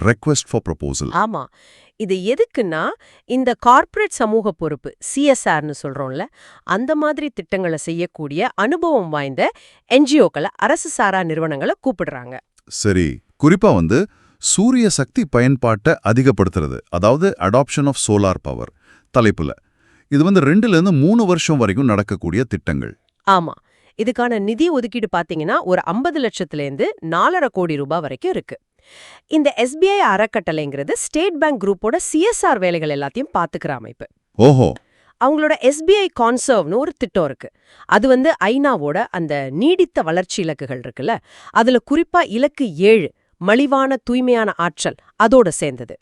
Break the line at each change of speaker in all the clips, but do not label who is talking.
Request for proposal.
ஆமா. இது எதுக்குன்னா, இந்த கார்ப்பரேட் சமூக பொறுப்பு சிஎஸ்ஆர்னு சொல்றோம்ல, அந்த மாதிரி திட்டங்களை செய்யக்கூடிய அனுபவம் வாய்ந்த என்ஜிஓக்களை அரசு சாரா நிறுவனங்களை கூப்பிடுறாங்க.
சரி, குறிப்பா சூரிய சக்தி பயன்பாட்டை அதிகப்படுத்துறது, அதாவது அடாப்ஷன் ஆஃப் சோலார் பவர் தலைப்புல. இது 2 ல 3 வருஷம் வரைக்கும் நடக்கக்கூடிய திட்டங்கள்.
ஆமா. இதுக்கான நிதி ஒதுக்கீடு பாத்தீங்கன்னா ஒரு 50 லட்சத்திலேருந்து 4.5 கோடி ரூபாய் வரைக்கும் இருக்கு. இந்த எஸ்பிஐ அறக்கட்டளைங்கிறது ஸ்டேட் பேங்க் குரூப்போட சிஎஸ்ஆர் வேலைகள் எல்லாத்தையும் பாத்துக்கிற அமைப்பு.
ஓஹோ.
அவங்களோட எஸ்பிஐ கான்சர்வ்னு ஒரு திட்டம் இருக்கு. அது ஐநாவோட அந்த நீடித்த வளர்ச்சி இலக்குகள் இருக்குல்ல, அதுல குறிப்பா இலக்கு 7 மலிவான தூய்மையான ஆற்றல் அதோட சேர்ந்தது.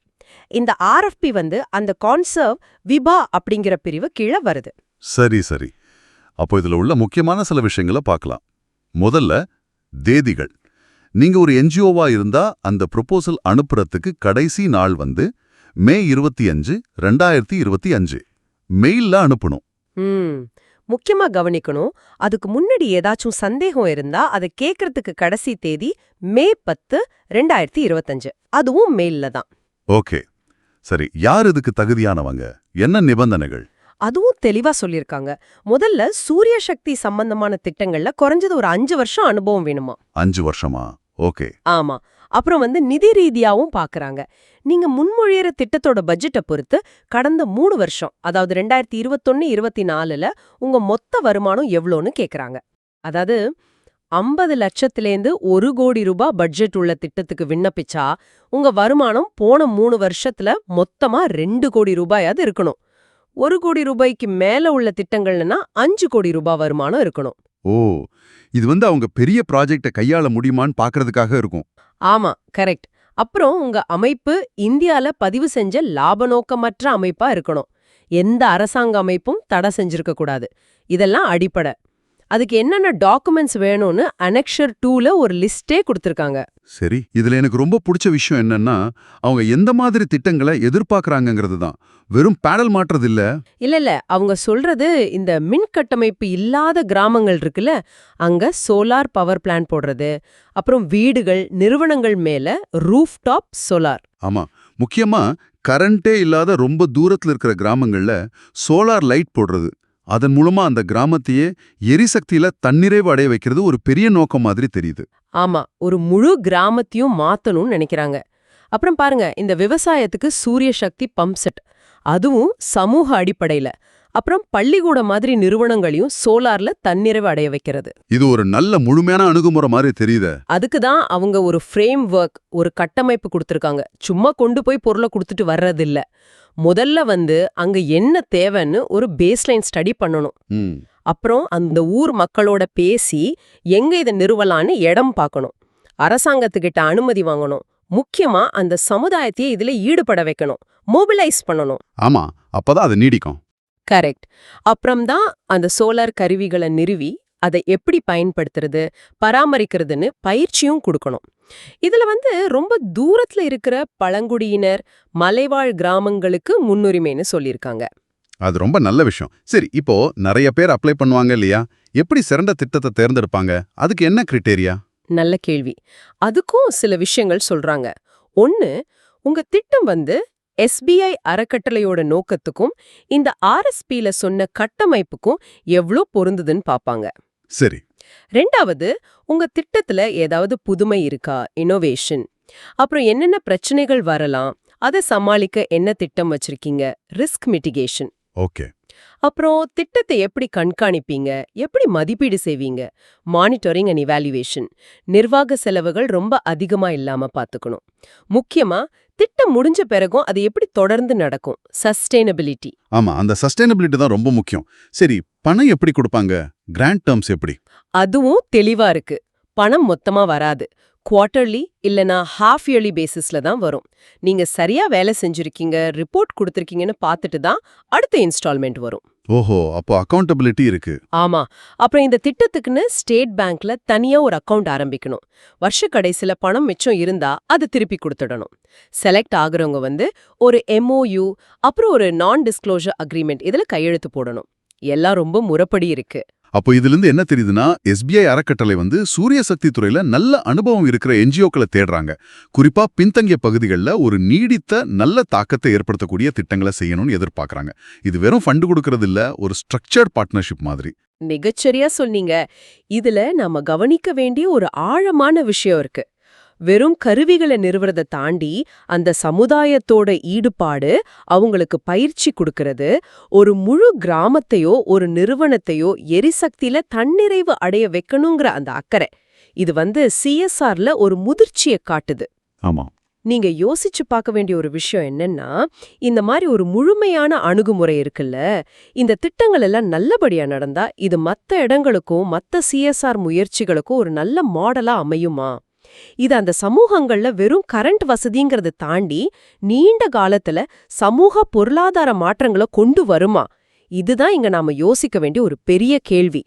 இந்த ஆர்எஃப்பி அந்த கான்சர்வ் விபா அப்படிங்கிற பிரிவு கீழே வருது.
சரி சரி. அப்போ இதுல உள்ள முக்கியமான சில விஷயங்களை பார்க்கலாம். முதல்ல தேதிகள். நீங்க ஒரு என்ஜிஓவா இருந்தா அந்த ப்ரொபோசல் அனுப்புறதுக்கு கடைசி நாள் மே 25, 2025 மெயில்ல அனுப்பணும்.
முக்கியமா கவனிக்கணும், அதுக்கு முன்னாடி ஏதாச்சும் சந்தேகம் இருந்தா அதை கேட்கறதுக்கு கடைசி தேதி மே 10, 2025. அதுவும் மெயில்ல தான்.
ஓகே. சரி, யார் இதுக்கு தகுதியானவங்க? என்ன நிபந்தனைகள்?
அதுவும் தெளிவா சொல்லிருக்காங்க. முதல்ல சூரிய சக்தி சம்பந்தமான திட்டங்கள்ல குறைஞ்சது ஒரு 5 வருஷம் அனுபவம் வேணுமா.
5 வருஷமா? ஓகே.
ஆமா. அப்புறம் நிதி ரீதியாவும் பாக்குறாங்க. நீங்க முன்மொழியிற திட்டத்தோட பட்ஜெட்டை பொறுத்து கடந்த 3 வருஷம், அதாவது 2021-24ல உங்க மொத்த வருமானம் எவ்வளோன்னு கேக்குறாங்க. அதாவது 50 லட்சத்திலேருந்து 1 கோடி ரூபாய் பட்ஜெட் உள்ள திட்டத்துக்கு விண்ணப்பிச்சா உங்க வருமானம் போன 3 வருஷத்துல மொத்தமா 2 கோடி ரூபாயாவது இருக்கணும். 1 கோடி ரூபாய்க்கு மேல உள்ள திட்டங்கள்னா 5 கோடி ரூபாய் வருமானம் இருக்கணும்.
ஓ, இது அவங்க பெரிய ப்ராஜெக்ட கையாள முடியுமான்னு பாக்குறதுக்காக இருக்கும்.
ஆமா, கரெக்ட். அப்புறம் உங்க அமைப்பு இந்தியால பதிவு செஞ்ச லாப நோக்கமற்ற அமைப்பா இருக்கணும். எந்த அரசாங்க அமைப்பும் தடை செஞ்சிருக்க கூடாது. இதெல்லாம் அடிப்படை. அதுக்கு என்னென்ன டாக்குமெண்ட்ஸ் வேணும்னு அனெக்ஷர் 2ல ஒரு லிஸ்டே கொடுத்திருக்காங்க.
சரி, இதுல எனக்கு ரொம்ப பிடிச்ச விஷயம் என்னன்னா, அவங்க எந்த மாதிரி திட்டங்களை எதிர்பார்க்கறாங்கங்கிறது தான். வெறும் பேடல் மாற்றுறது இல்ல.
இல்ல, அவங்க சொல்றது இந்த மின் கட்டமைப்பு இல்லாத கிராமங்கள் இருக்குல்ல, அங்க சோலார் பவர் பிளான்ட் போடுறது, அப்புறம் வீடுகள், நிறுவனங்கள் மேல ரூஃப் டாப் சோலார்.
ஆமா, முக்கியமா கரண்டே இல்லாத ரொம்ப தூரத்துல இருக்கிற கிராமங்கள்ல சோலார் லைட் போடுறது. அதன் மூலமா அந்த கிராமத்தையே எரிசக்தியில தன்னிறைவு அடைய வைக்கிறது ஒரு பெரிய நோக்கம் மாதிரி தெரியுது.
ஆமா, ஒரு முழு கிராமத்தையும் மாத்தணும்னு நினைக்கிறாங்க. அப்புறம் பாருங்க, இந்த விவசாயத்துக்கு சூரிய சக்தி பம்ப் செட், அதுவும் சமூக அடிப்படையில. அப்புறம் பள்ளிக்கூட மாதிரி நிறுவனங்களையும் சோலார்ல தன்னிறைவு அடைய வைக்கிறது.
இது ஒரு நல்ல முழுமையான அணுகுமுறை மாதிரி தெரியுது.
அதுக்கு தான் அவங்க ஒரு ஃப்ரேம் ஒர்க், ஒரு கட்டமைப்பு கொடுத்திருக்காங்க. சும்மா கொண்டு போய் பொருளை கொடுத்துட்டு வர்றதில்ல. முதல்ல அங்க என்ன தேவைன்னு ஒரு பேஸ்லைன் ஸ்டடி பண்ணணும். அப்புறம் அந்த ஊர் மக்களோட பேசி எங்க இதை நிறுவலான்னு இடம் பார்க்கணும். அரசாங்கத்துக்கிட்ட அனுமதி வாங்கணும். முக்கியமா அந்த சமுதாயத்தையே இதுல ஈடுபட வைக்கணும், மொபிலைஸ் பண்ணணும்.
ஆமா, அப்பதான் அது நீடிக்கும்.
கரெக்ட். அப்புறம்தான் அந்த சோலார் கருவிகளை நிறுவி அதை எப்படி பயன்படுத்துறது, பராமரிக்கிறதுன்னு பயிற்சியும் கொடுக்கணும். இதுல ரொம்ப தூரத்துல இருக்கிற பழங்குடியினர், மலைவாழ் கிராமங்களுக்கு முன்னுரிமைன்னு சொல்லியிருக்காங்க.
அது ரொம்ப நல்ல விஷயம். சரி, இப்போ நிறைய பேர் அப்ளை பண்ணுவாங்க இல்லையா? எப்படி சிறந்த திட்டத்தை தேர்ந்தெடுப்பாங்க? அதுக்கு என்ன கிரைட்டீரியா?
நல்ல கேள்வி. அதுக்கும் சில விஷயங்கள் சொல்றாங்க. ஒன்னு, உங்க திட்டம் எஸ்பிஐ அறக்கட்டளையோட நோக்கத்துக்கும் இந்த ஆர்எஸ்பில சொன்ன கட்டமைப்புக்கும் எவ்ளோ பொருந்துதுன்னு பாப்பாங்க.
சரி.
ரெண்டாவது, உங்க திட்டத்துல ஏதாவது புதுமை இருக்கா, இனோவேஷன். அப்புறம் என்னென்ன பிரச்சனைகள் வரலாம், அதை சமாளிக்க என்ன திட்டம் வச்சிருக்கீங்க, ரிஸ்க் மிட்டிகேஷன்.
ஓகே.
அப்புறம் திட்டத்தை எப்படி கண்காணிப்பீங்க, எப்படி மதிப்பீடு செய்வீங்க, மானிட்டரிங் அண்ட் இவாலுவேஷன். நிர்வாக செலவுகள் ரொம்ப அதிகமா இல்லாம பாத்துக்கணும். முக்கியமா திட்டம் முடிஞ்ச பிறகும் அது எப்படி தொடர்ந்து நடக்கும், சஸ்டைனபிலிட்டி.
ஆமா, அந்த சஸ்டைனபிலிட்டி தான் ரொம்ப முக்கியம். சரி, பணம் எப்படி கொடுப்பாங்க? கிராண்ட் டர்ம்ஸ் எப்படி?
அதுவும் தெளிவா இருக்கு. பணம் மொத்தமா வராது. குவார்ட்டர்லி இல்லனா ஹாஃப் இயர்லி பேசிஸ்ல தான் வரும். நீங்க சரியா வேலை செஞ்சிருக்கீங்க, ரிப்போர்ட் கொடுத்திருக்கீங்கன்னு பார்த்துட்டு தான் அடுத்த இன்ஸ்டால்மெண்ட் வரும்.
ஓஹோ, அப்போ அக்கௌண்டபிலிட்டி இருக்கு.
ஆமா. அப்புறம் இந்த திட்டத்துக்குன்னு ஸ்டேட் பேங்க்ல தனியா ஒரு அக்கவுண்ட் ஆரம்பிக்கணும். வருஷ கடைசில பணம் மிச்சம் இருந்தா அது திருப்பி கொடுத்துடணும். செலக்ட் ஆகுறவங்க ஒரு MOU, அப்புறம் ஒரு நான் டிஸ்க்ளோஷர் அக்ரிமெண்ட் இதுல கையெழுத்து போடணும். எல்லாம் ரொம்ப முறைப்படி இருக்கு.
அப்போ இதிலிருந்து என்ன தெரியுதுன்னா எஸ்பிஐ அறக்கட்டளை சூரிய சக்தி துறையில நல்ல அனுபவம் இருக்கிற என்ஜிஓக்களை தேடுறாங்க. குறிப்பா பின்தங்கிய பகுதிகளில் ஒரு நீடித்த நல்ல தாக்கத்தை ஏற்படுத்தக்கூடிய திட்டங்களை செய்யணும்னு எதிர்பார்க்கறாங்க. இது வெறும் ஃபண்டு கொடுக்கறது இல்ல, ஒரு ஸ்ட்ரக்சர்ட் பார்ட்னர்ஷிப் மாதிரி.
மிகச்சரியா சொன்னீங்க. இதுல நாம கவனிக்க வேண்டிய ஒரு ஆழமான விஷயம் இருக்கு. வெறும் கருவிகளை நிறுவறத தாண்டி அந்த சமுதாயத்தோட ஈடுபாடு, அவங்களுக்கு பயிற்சி கொடுக்கறது, ஒரு முழு கிராமத்தையோ ஒரு நிறுவனத்தையோ எரிசக்தியில தன்னிறைவு அடைய வைக்கணுங்கிற அந்த அக்கறை, இது சிஎஸ்ஆர்ல ஒரு முதிர்ச்சியை காட்டுது.
ஆமா.
நீங்க யோசிச்சு பார்க்க வேண்டிய ஒரு விஷயம் என்னன்னா, இந்த மாதிரி ஒரு முழுமையான அணுகுமுறை இருக்குல்ல, இந்த திட்டங்கள் எல்லாம் நல்லபடியா நடந்தா இது மத்த இடங்களுக்கும் மத்த சிஎஸ்ஆர் முயற்சிகளுக்கும் ஒரு நல்ல மாடலா அமையுமா? இது அந்த சமூகங்கள்ல வெறும் கரண்ட் வசதிங்கிறத தாண்டி நீண்ட காலத்துல சமூக பொருளாதார மாற்றங்களை கொண்டு வருமா? இதுதான் இங்க நாம யோசிக்க வேண்டிய ஒரு பெரிய கேள்வி.